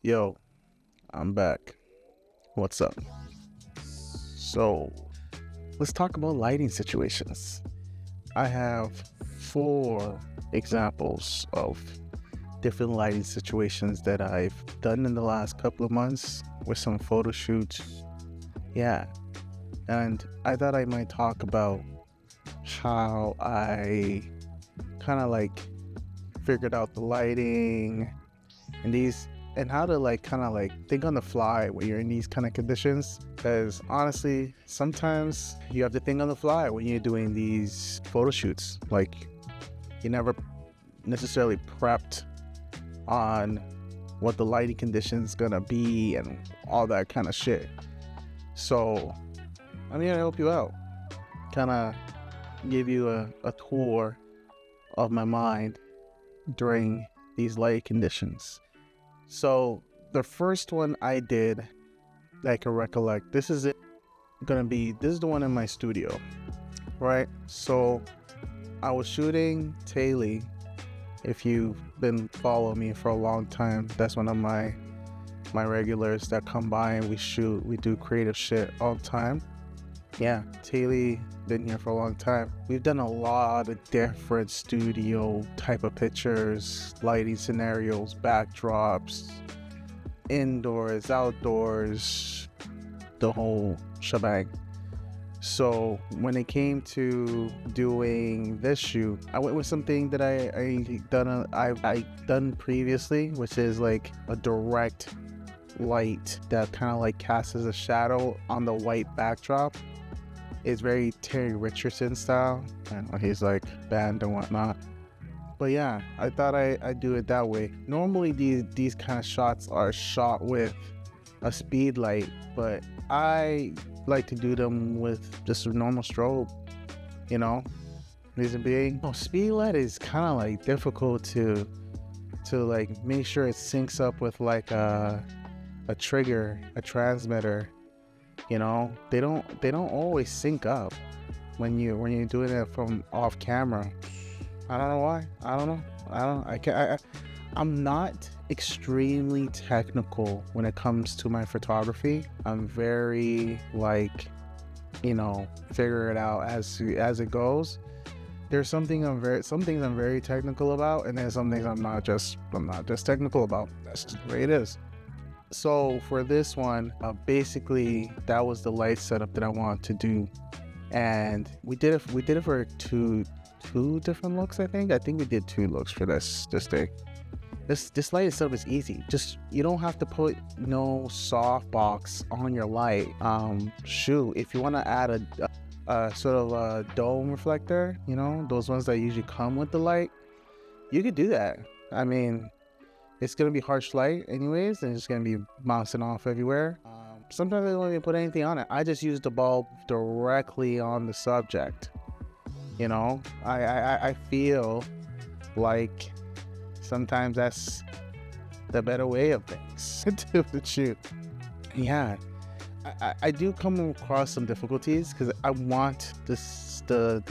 Yo, I'm back. What's up? So, let's talk about lighting situations. I have four examples of different lighting situations that I've done in the last couple of months with some photo shoots. Yeah, and I thought I might talk about how I kind of figured out the lighting and these and how to kind of think on the fly when you're in these kind of conditions, because honestly sometimes you have to think on the fly when you're doing these photo shoots. You never necessarily prepped on what the lighting conditions gonna be and all that kind of shit. So I'm here to help you out, kind of give you a tour of my mind during these light conditions. So the first one I did that I can recollect, this is the one in my studio, right? So I was shooting Taylor. If you've been following me for a long time, that's one of my regulars that come by and we do creative shit all the time. Yeah, Taylor been here for a long time. We've done a lot of different studio type of pictures, lighting scenarios, backdrops, indoors, outdoors, the whole shebang. So when it came to doing this shoot, I went with something that I done previously, which is like a direct light that kind of casts a shadow on the white backdrop. It's very Terry Richardson style. I know he's like banned and whatnot. But yeah, I thought I'd do it that way. Normally these kind of shots are shot with a speed light, but I like to do them with just a normal strobe, you know? Reason being, speed light is kind of difficult to make sure it syncs up with a trigger, a transmitter. You know, they don't always sync up when you're doing it from off camera. I don't know why. I'm not extremely technical when it comes to my photography. I'm very figure it out as it goes. There's some things I'm very technical about, and there's some things I'm not just technical about. That's just the way it is. So for this one, basically that was the light setup that I wanted to do, and we did it for two different looks. I think we did 2 looks for this thing. This light setup is easy. Just, you don't have to put no softbox on your light. Shoot, if you want to add a sort of a dome reflector, you know, those ones that usually come with the light, you could do that. I mean, it's gonna be harsh light anyways, and it's gonna be bouncing off everywhere. Sometimes I don't even put anything on it. I just use the bulb directly on the subject. You know, I feel like sometimes that's the better way of things to shoot. Yeah, I do come across some difficulties because I want the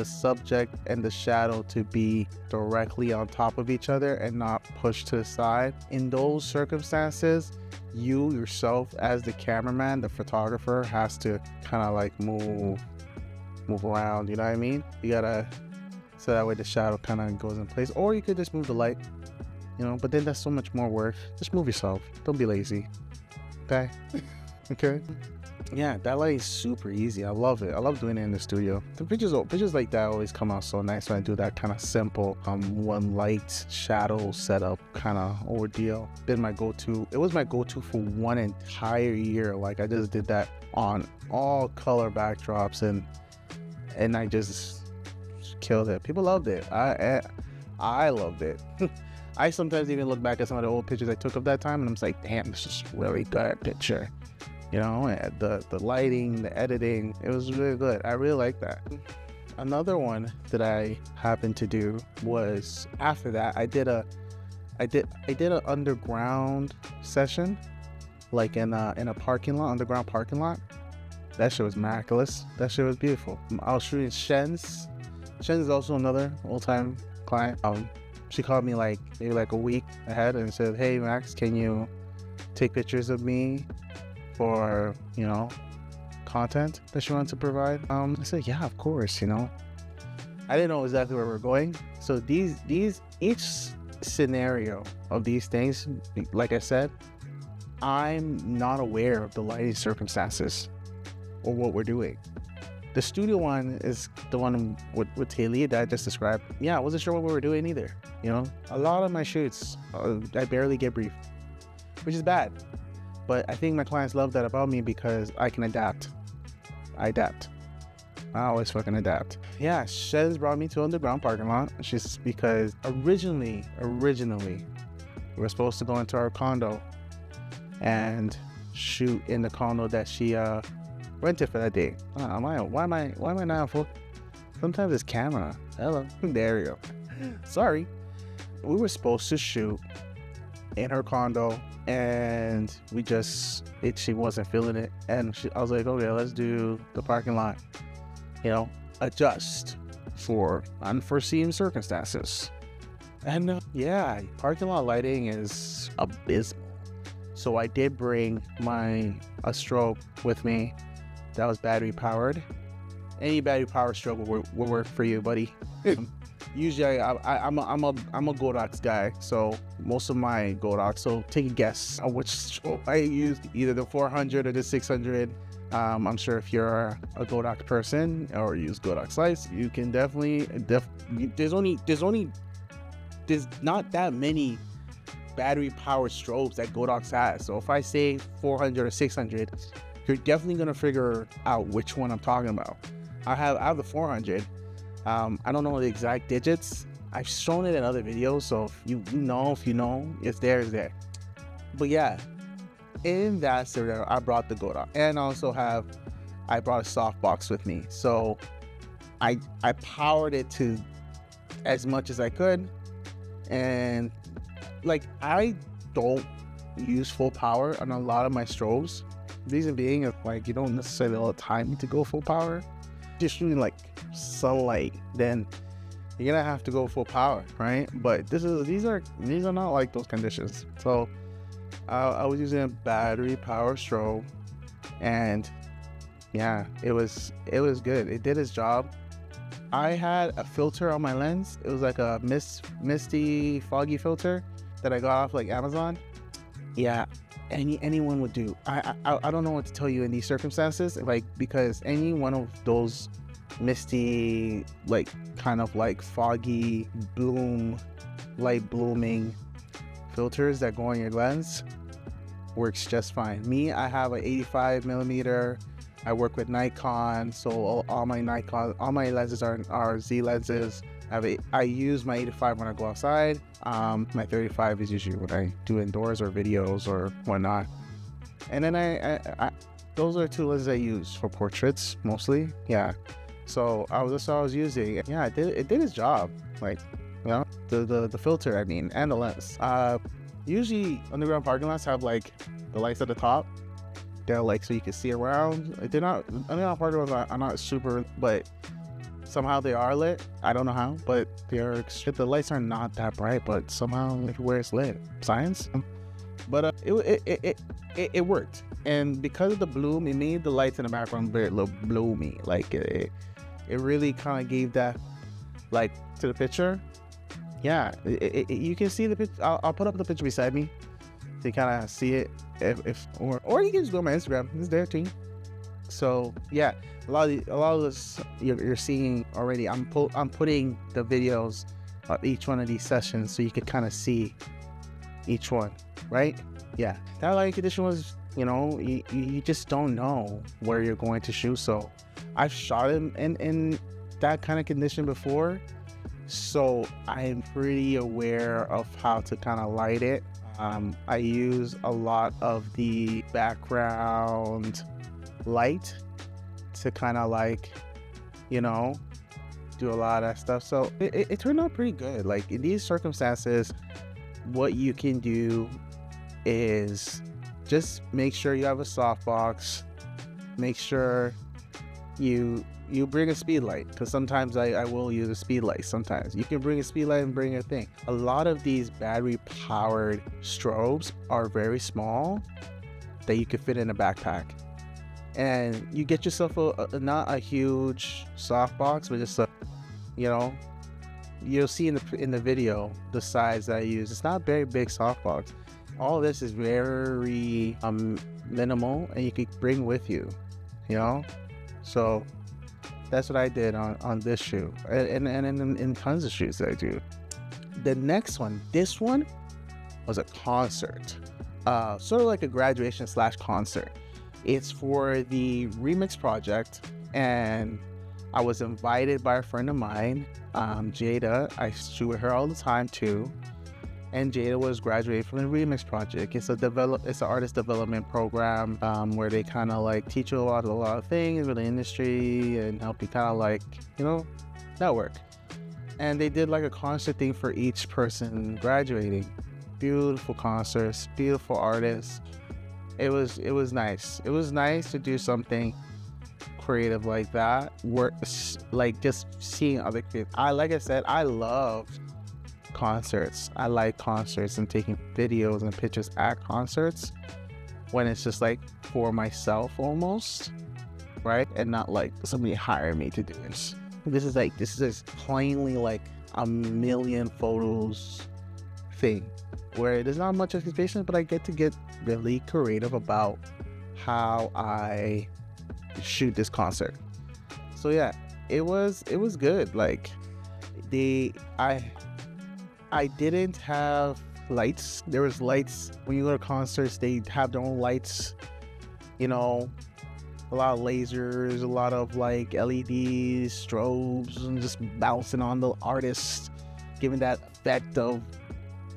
subject and the shadow to be directly on top of each other and not pushed to the side. In those circumstances, you yourself as the cameraman, the photographer, has to kind of move around, you know what I mean? You gotta, so that way the shadow kind of goes in place. Or you could just move the light, you know, but then that's so much more work. Just move yourself. Don't be lazy. Okay? Okay? Yeah, that light is super easy. I love it. I love doing it in the studio. The pictures like that always come out so nice when I do that kind of simple one light shadow setup kind of ordeal. It was my go-to for one entire year. I just did that on all color backdrops, and I just killed it. People loved it. I loved it. I sometimes even look back at some of the old pictures I took of that time, and I'm just like, damn, this is a really good picture. You know, the lighting, the editing, it was really good. I really like that. Another one that I happened to do was, after that, I did an underground session, in a parking lot, underground parking lot. That shit was miraculous. That shit was beautiful. I was shooting Shen's. Shen is also another old-time client. She called me maybe a week ahead and said, "Hey Max, can you take pictures of me for, content that she wanted to provide. I said, yeah, of course, I didn't know exactly where we're going. So each scenario of these things, like I said, I'm not aware of the lighting circumstances or what we're doing. The studio one is the one with Taylor that I just described. Yeah, I wasn't sure what we were doing either. A lot of my shoots, I barely get briefed, which is bad. But I think my clients love that about me because I can adapt. I adapt. I always fucking adapt. Yeah, Shez brought me to underground parking lot. She's because originally, we were supposed to go into our condo and shoot in the condo that she rented for that day. Why am I not full? Sometimes it's camera. Hello. There you go. Sorry. We were supposed to shoot in her condo, and she wasn't feeling it, and I was like, okay, let's do the parking lot. Adjust for unforeseen circumstances. And parking lot lighting is abysmal. So I did bring a strobe with me that was battery powered. Any battery powered strobe will work for you, buddy. Usually I'm a Godox guy, so most of my Godox. So take a guess on which strobe I used, either the 400 or the 600. I'm sure if you're a Godox person or use Godox lights, you can definitely there's not that many battery powered strobes that Godox has. So if I say 400 or 600, you're definitely gonna figure out which one I'm talking about. I have the 400. I don't know the exact digits. I've shown it in other videos, so if you know, it's there. But yeah, in that scenario, I brought the Godox, and I brought a softbox with me. So I powered it to as much as I could, and I don't use full power on a lot of my strobes. Reason being is you don't necessarily all the time need to go full power. Just shooting sunlight, then you're gonna have to go full power, right? But these are not like those conditions. So I was using a battery power strobe, and yeah, it was good. It did its job. I had a filter on my lens. It was like a misty foggy filter that I got off Amazon. Yeah, anyone would do. I don't know what to tell you in these circumstances, because any one of those misty, foggy light blooming filters that go on your lens works just fine. Me, I have an 85 millimeter. I work with Nikon, so all my lenses are Z lenses. I use my 85 when I go outside. My 35 is usually when I do indoors or videos or whatnot. And then I those are two lenses I use for portraits mostly. Yeah. So that's what I was using. Yeah, it did its job. The filter, and the lens. Usually underground parking lots have the lights at the top. They're so you can see around. They're not, underground parking lots are not super, but somehow they are lit. I don't know how, but the lights are not that bright, but somehow everywhere it's lit. Science. But it worked, and because of the bloom, it made the lights in the background very bloomy. It really kind of gave that to the picture. Yeah, you can see the picture. I'll put up the picture beside me to kind of see it. Or you can just go to my Instagram. It's there too. So yeah, a lot of this you're seeing already. I'm putting the videos of each one of these sessions so you could kind of see each one, right? Yeah, that lighting condition was, you just don't know where you're going to shoot. So I've shot him in that kind of condition before, so I'm pretty aware of how to kind of light it. I use a lot of the background light to kind of do a lot of that stuff. So it turned out pretty good. In these circumstances, what you can do is just make sure you have a softbox. Make sure you bring a speed light, because sometimes I will use a speed light. Sometimes you can bring a speed light and bring a thing. A lot of these battery powered strobes are very small that you could fit in a backpack, and you get yourself not a huge softbox, but just a, you know, you'll see in the video the size that I use. It's not a very big softbox. All this is very minimal, and you could bring with you, you know. So that's what I did on this shoe, and in tons of shoes that I do. The next one, this one was a concert, sort of like a graduation / concert. It's for the Remix project, and I was invited by a friend of mine, Jada. I shoot with her all the time too. And Jada was graduating from the Remix project. It's an artist development program where they kind of like teach you a lot of things with the industry and help you kind of like, you know, network. And they did like a concert thing for each person graduating. Beautiful concerts, beautiful artists. It was nice. It was nice to do something creative like that. Work like just seeing other kids. Like I said, I love concerts. I like concerts and taking videos and pictures at concerts when it's just like for myself almost, right? And not like somebody hired me to do this. This is just plainly like a million photos thing where there's not much expectation, but I get to get really creative about how I shoot this concert. So yeah, it was good. Like I didn't have lights. There was lights when you go to concerts. They have their own lights, you know, a lot of lasers, a lot of like LEDs, strobes, and just bouncing on the artist, giving that effect of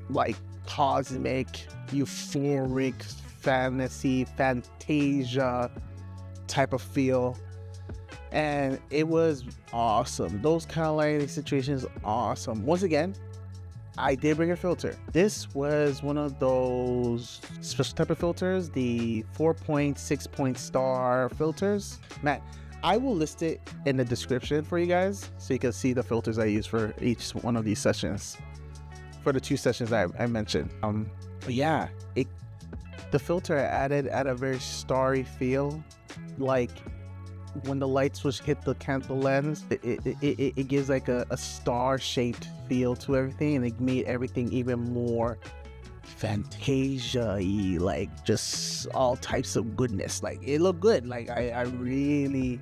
like cosmic, euphoric, fantasia type of feel. And it was awesome. Those kind of lighting situations, awesome. Once again, I did bring a filter. This was one of those special type of filters, the 4.6 star filters. Man, I will list it in the description for you guys so you can see the filters I use for each one of these sessions, for the 2 sessions I mentioned. But yeah, the filter added a very starry feel. Like when the light switch hit the lens, it gives like a star-shaped feel to everything, and it made everything even more fantasia-y, like just all types of goodness. Like it looked good. Like I really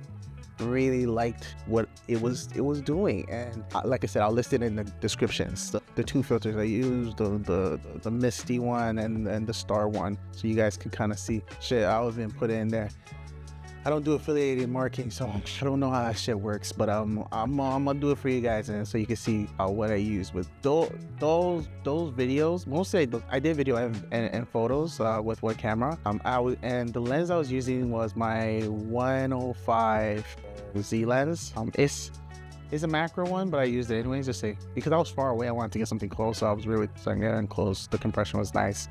liked what it was doing. And like I said, I'll list it in the descriptions, the 2 filters I used, the misty one and the star one, so you guys can kind of see shit I was being put in there. I don't do affiliated marketing, so I don't know how that shit works, but I'm gonna do it for you guys, and so you can see what I use. With those videos, mostly I did video and photos with one camera. And the lens I was using was my 105 Z lens. It's a macro one, but I used it anyways, just say because I was far away. I wanted to get something close, so I was really starting getting close. The compression was nice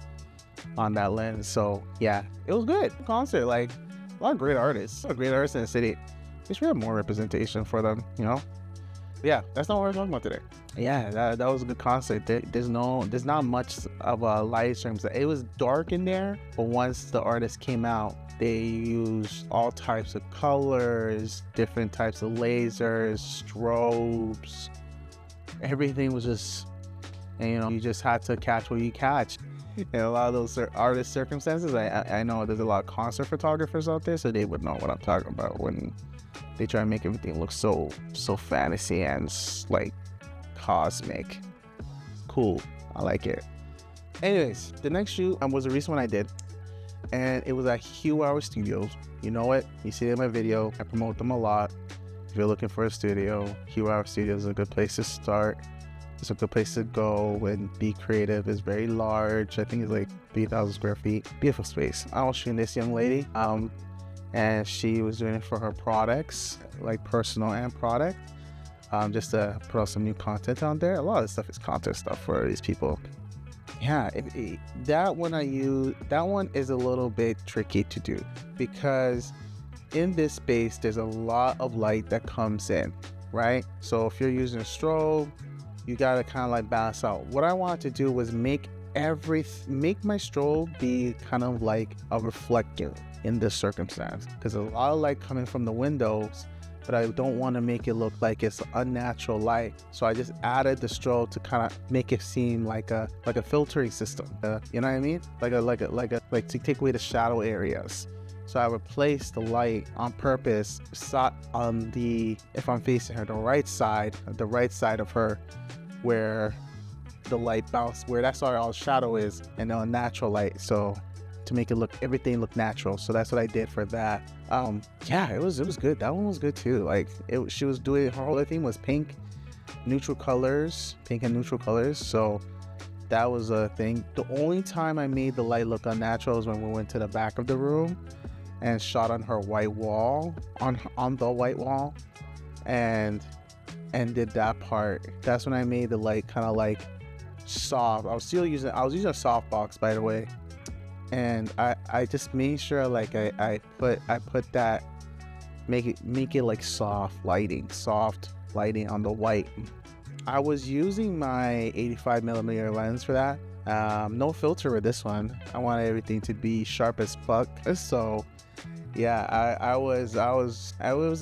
on that lens, so yeah, it was good. Concert, like. A lot of great artists in the city. We should have more representation for them, you know? But yeah, that's not what we're talking about today. Yeah, that was a good concert. There's not much of a light streams. It was dark in there, but once the artists came out, they used all types of colors, different types of lasers, strobes. Everything was just, and you know, you just had to catch what you catch. And a lot of those artist circumstances, I know there's a lot of concert photographers out there, so they would know what I'm talking about when they try to make everything look so fantasy and like cosmic. Cool, I like it. Anyways, the next shoot was a recent one I did, and it was at Hue Hour Studios. You know it, you see it in my video. I promote them a lot. If you're looking for a studio, Hue Hour Studios is a good place to start. It's a good place to go and be creative. It's very large. I think it's like 3,000 square feet. Beautiful space. I was shooting this young lady, and she was doing it for her products, like personal and product, just to put out some new content on there. A lot of this stuff is content stuff for these people. Yeah, that one is a little bit tricky to do because in this space, there's a lot of light that comes in, right? So if you're using a strobe, you gotta kind of like balance out. What I wanted to do was make my strobe be kind of like a reflector in this circumstance, because there's a lot of light coming from the windows, but I don't want to make it look like it's unnatural light. So I just added the strobe to kind of make it seem like a filtering system. You know what I mean? Like to take away the shadow areas. So I replaced the light on purpose on if I'm facing her, the right side of her, where the light bounce, where that's where all the shadow is, and the natural light. So to make everything look natural. So that's what I did for that. Yeah, it was good. That one was good too. Like she was doing, her whole thing was pink and neutral colors. So that was a thing. The only time I made the light look unnatural is when we went to the back of the room and shot on her white wall, on the white wall, and did that part. That's when I made the light kind of like soft. I was using a softbox, by the way, and I just made sure like I put that, make it like soft lighting on the white. I was using my 85mm lens for that. No filter with this one. I wanted everything to be sharp as fuck. So yeah, it was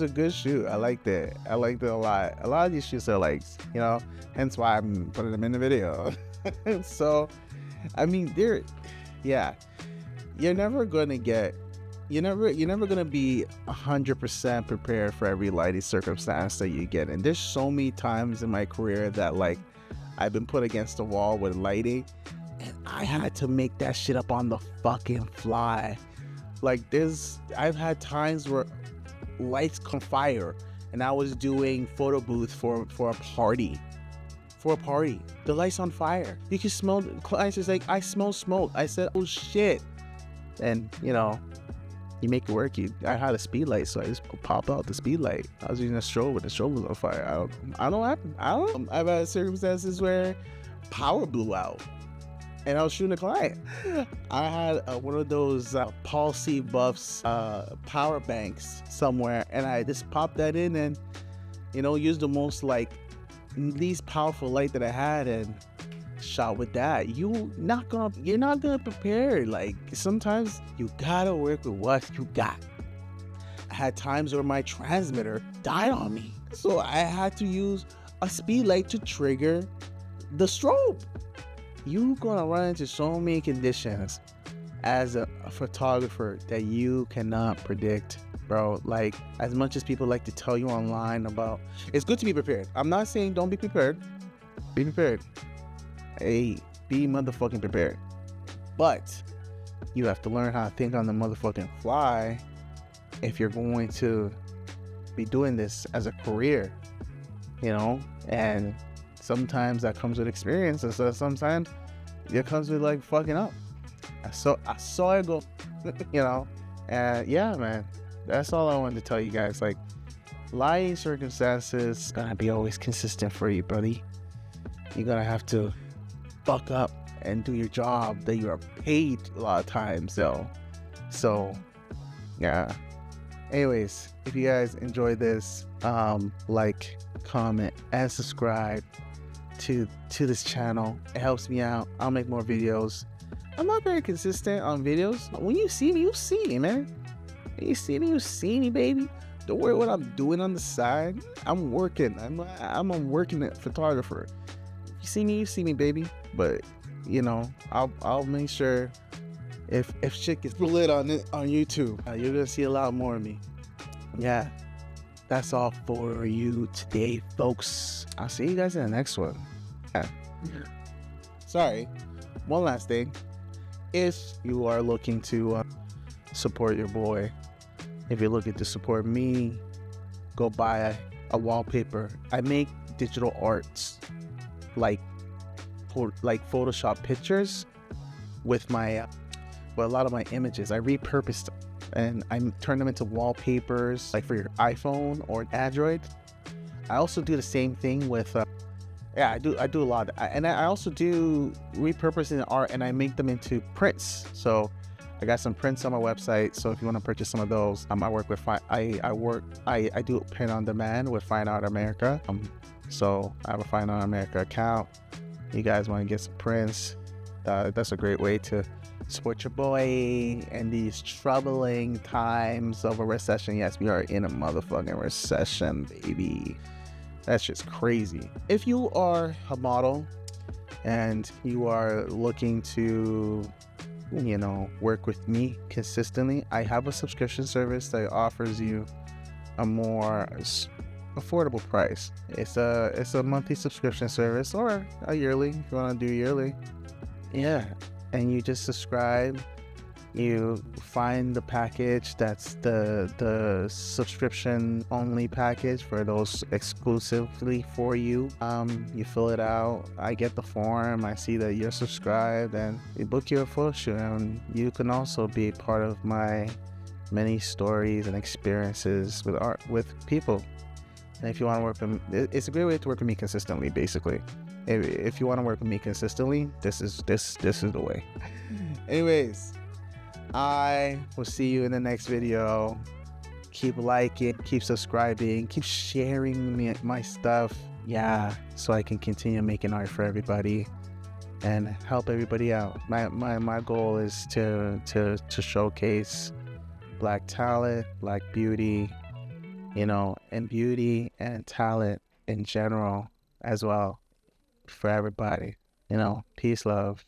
a good shoot. I liked it a lot. A lot of these shoots are like, you know, hence why I'm putting them in the video. So I mean, you're never gonna be 100% prepared for every lighting circumstance that you get. And there's so many times in my career that like I've been put against the wall with lighting, and I had to make that shit up on the fucking fly. Like I've had times where lights come fire, and I was doing photo booth for a party. The lights on fire. You can smell. The clients is like, I smell smoke. I said, oh shit. And you know, you make it work. I had a speed light, so I just pop out the speed light. I was using a strobe, but the strobe was on fire. I don't know. I've had circumstances where power blew out, and I was shooting a client. I had one of those Paul C. Buff's power banks somewhere, and I just popped that in and, you know, used the least powerful light that I had and shot with that. You're not gonna prepare. Like sometimes you gotta work with what you got. I had times where my transmitter died on me, so I had to use a speed light to trigger the strobe. You're gonna run into so many conditions as a photographer that you cannot predict, bro. Like, as much as people like to tell you online about, it's good to be prepared. I'm not saying don't be prepared. Be prepared. Hey, be motherfucking prepared. But you have to learn how to think on the motherfucking fly if you're going to be doing this as a career, you know? And sometimes that comes with experience, and so sometimes it comes with like fucking up. I saw it go, you know? And yeah, man, that's all I wanted to tell you guys. Like, lighting circumstances gonna be always consistent for you, buddy. You're gonna have to fuck up and do your job that you are paid a lot of times, though. So yeah. Anyways, if you guys enjoyed this, like, comment, and subscribe to this channel. It helps me out. I'll make more videos. I'm not very consistent on videos. When you see me, you see me, man. When you see me, you see me, baby. Don't worry what I'm doing on the side. I'm working. I'm a working photographer. You see me, baby. But you know, I'll make sure if shit gets lit on YouTube, you're gonna see a lot more of me. Yeah, that's all for you today, folks. I'll see you guys in the next one. Yeah. Sorry, one last thing. If you are looking to support your boy, if you're looking to support me, go buy a wallpaper. I make digital arts, like Photoshop pictures with a lot of my images. I repurposed them and I turn them into wallpapers, like for your iPhone or Android. I also do the same thing with I do a lot, and I also do repurposing art, and I make them into prints. So I got some prints on my website, so if you want to purchase some of those, I work with I do print on demand with Fine Art America. So I have a Fine Art America account. You guys want to get some prints? That's a great way to support your boy in these troubling times of a recession. Yes, we are in a motherfucking recession, baby. That's just crazy. If you are a model and you are looking to, work with me consistently, I have a subscription service that offers you a more affordable price. It's a monthly subscription service or a yearly if you want to do yearly. Yeah, and you just subscribe. You find the package that's the subscription only package for those exclusively for you. You fill it out. I get the form. I see that you're subscribed, and we book you a photo shoot. And you can also be part of my many stories and experiences with art with people. And if you want to work with, it's a great way to work with me consistently. Basically, if you want to work with me consistently, this is the way. Anyways, I will see you in the next video. Keep liking, keep subscribing, keep sharing my stuff. Yeah, so I can continue making art for everybody and help everybody out. My goal is to showcase Black talent, Black beauty, and beauty and talent in general as well for everybody. Peace, love.